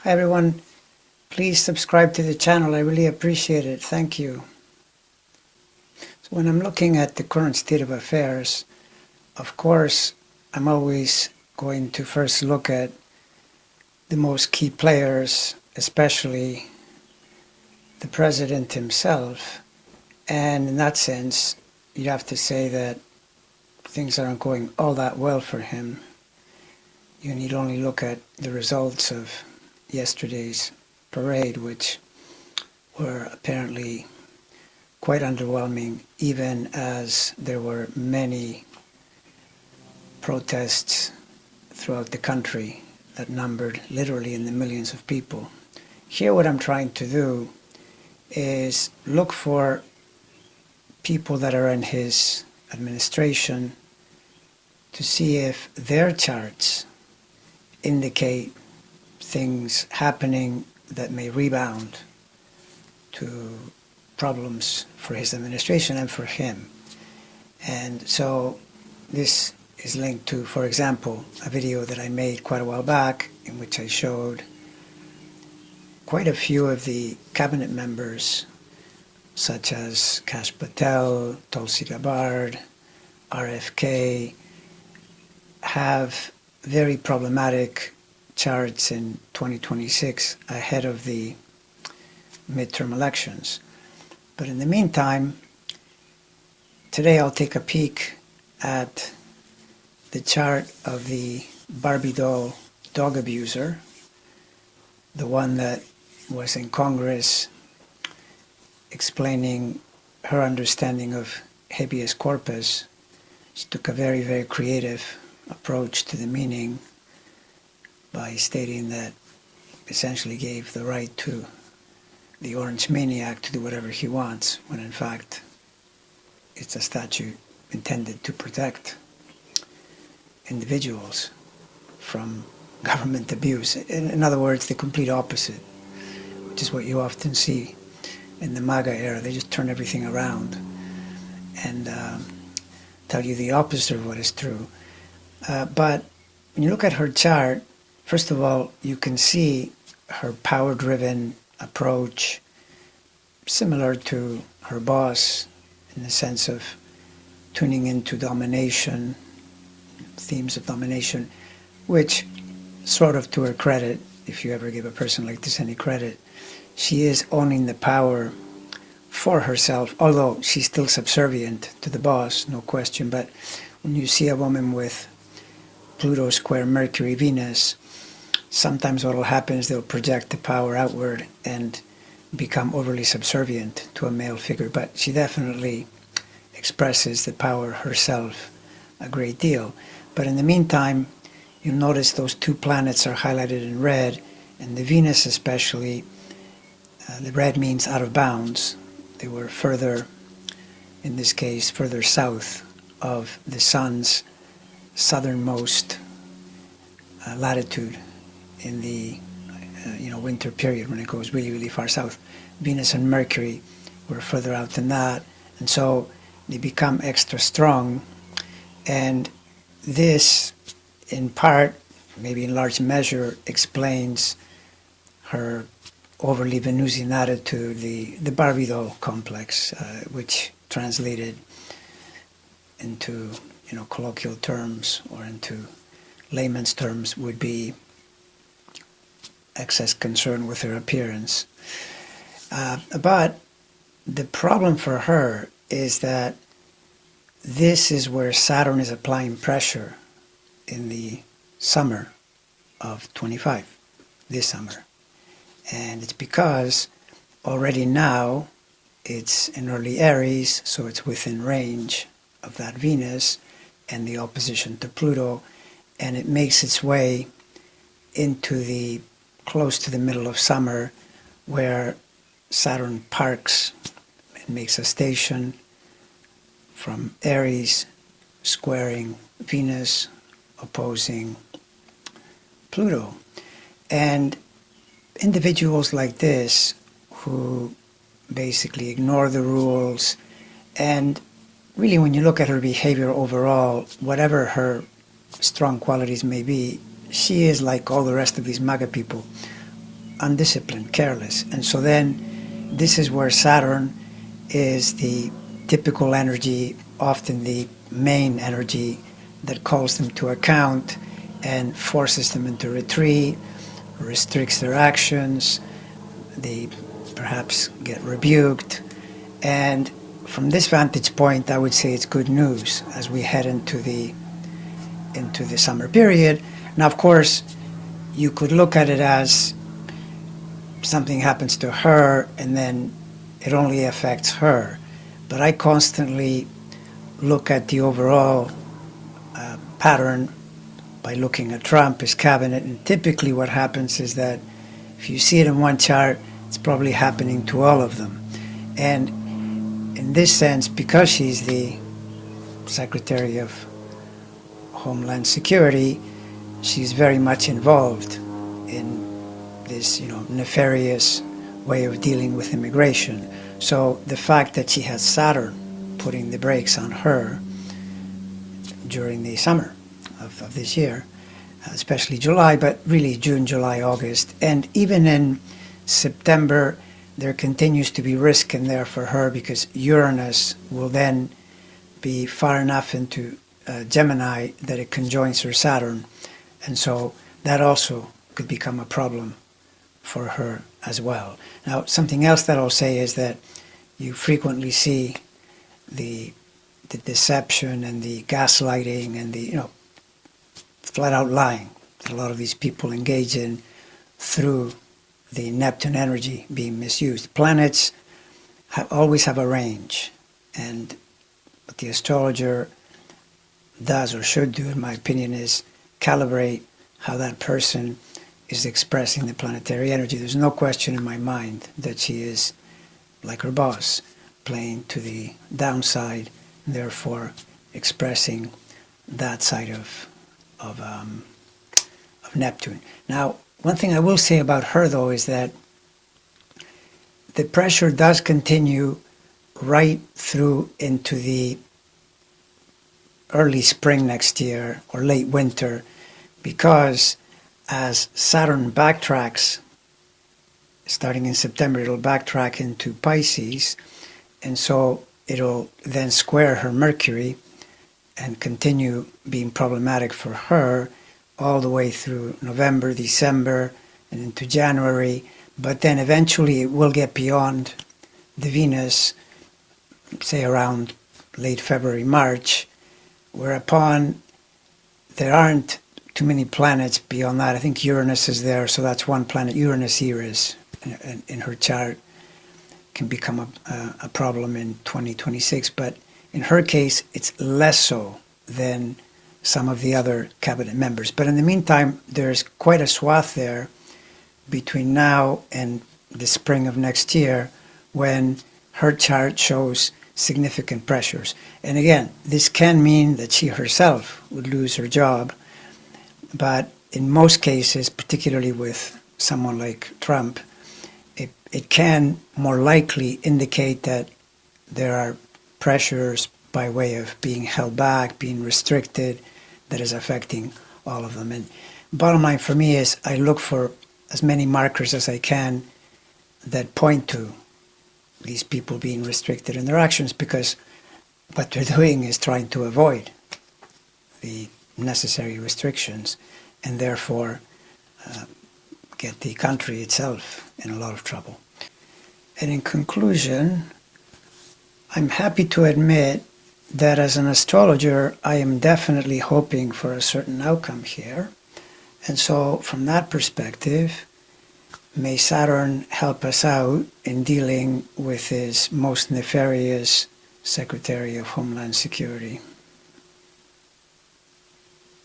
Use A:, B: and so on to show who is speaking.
A: Hi everyone, please subscribe to the channel. I really appreciate it. Thank you. So when I'm looking at the current state of affairs, of course, I'm always going to first look at the most key players, especially the president himself. And in that sense, you'd have to say that things aren't going all that well for him. You need only look at the results of yesterday's parade, which were apparently quite underwhelming, even as there were many protests throughout the country that numbered literally in the millions of people. Here what I'm trying to do is look for people that are in his administration to see if their charts indicate things happening that may rebound to problems for his administration and for him. And so this is linked to, for example, a video that I made quite a while back in which I showed quite a few of the cabinet members, such as Kash Patel, Tulsi Gabbard, RFK, have very problematic charts in 2026 ahead of the midterm elections. But in the meantime, today I'll take a peek at the chart of the Barbie doll dog abuser, the one that was in Congress explaining her understanding of habeas corpus. She took a very, very creative approach to the meaning by stating that essentially gave the right to the orange maniac to do whatever he wants, when in fact it's a statute intended to protect individuals from government abuse. In other words, the complete opposite, which is what you often see in the MAGA era. They just turn everything around and tell you the opposite of what is true. But when you look at her chart, first of all, you can see her power-driven approach, similar to her boss in the sense of tuning into domination, themes of domination, which sort of to her credit, if you ever give a person like this any credit, she is owning the power for herself, although she's still subservient to the boss, no question. But when you see a woman with Pluto square Mercury, Venus, sometimes what will happen is they'll project the power outward and become overly subservient to a male figure. But she definitely expresses the power herself a great deal. But in the meantime, you'll notice those two planets are highlighted in red, and the Venus especially, the red means out of bounds. They were further, in this case, further south of the sun's southernmost latitude in the winter period when it goes really, really far south. Venus and Mercury were further out than that, and so they become extra strong. And this, in part, maybe in large measure, explains her overly Venusian attitude, the Barbie doll complex, which translated into colloquial terms or into layman's terms would be excess concern with her appearance. But the problem for her is that this is where Saturn is applying pressure in the summer of 25, this summer. And it's because already now it's in early Aries, so it's within range of that Venus and the opposition to Pluto, and it makes its way into the close to the middle of summer, where Saturn parks and makes a station from Aries, squaring Venus, opposing Pluto. And individuals like this, who basically ignore the rules, and really when you look at her behavior overall, whatever her strong qualities may be, she is like all the rest of these MAGA people, undisciplined, careless. And so then this is where Saturn is the typical energy, often the main energy that calls them to account and forces them into retreat, restricts their actions, they perhaps get rebuked. And from this vantage point, I would say it's good news as we head into the summer period. Now, of course, you could look at it as something happens to her and then it only affects her. But I constantly look at the overall pattern by looking at Trump, his cabinet, and typically what happens is that if you see it in one chart, it's probably happening to all of them. And in this sense, because she's the Secretary of Homeland Security, she's very much involved in this, nefarious way of dealing with immigration. So the fact that she has Saturn putting the brakes on her during the summer of this year, especially July, but really June, July, August, and even in September, there continues to be risk in there for her because Uranus will then be far enough into Gemini that it conjoins her Saturn, and so that also could become a problem for her as well. Now, something else that I'll say is that you frequently see the deception and the gaslighting and the flat out lying that a lot of these people engage in through the Neptune energy being misused. Planets always have a range, and what the astrologer does or should do, in my opinion, is calibrate how that person is expressing the planetary energy. There's no question in my mind that she is, like her boss, playing to the downside, and therefore expressing that side of Neptune. Now, one thing I will say about her, though, is that the pressure does continue right through into the early spring next year or late winter, because as Saturn backtracks, starting in September, it'll backtrack into Pisces, and so it'll then square her Mercury and continue being problematic for her all the way through November, December, and into January. But then eventually it will get beyond the Venus, say around late February, March, whereupon there aren't too many planets beyond that. I think Uranus is there, so that's one planet. Uranus Eris in her chart can become a problem in 2026, but in her case, it's less so than some of the other cabinet members. But in the meantime, there's quite a swath there between now and the spring of next year when her chart shows significant pressures. And again, this can mean that she herself would lose her job, but in most cases, particularly with someone like Trump, it can more likely indicate that there are pressures by way of being held back, being restricted, that is affecting all of them. And bottom line for me is I look for as many markers as I can that point to these people being restricted in their actions, because what they're doing is trying to avoid the necessary restrictions and therefore get the country itself in a lot of trouble. And in conclusion, I'm happy to admit that as an astrologer, I am definitely hoping for a certain outcome here. And so from that perspective, may Saturn help us out in dealing with his most nefarious Secretary of Homeland Security.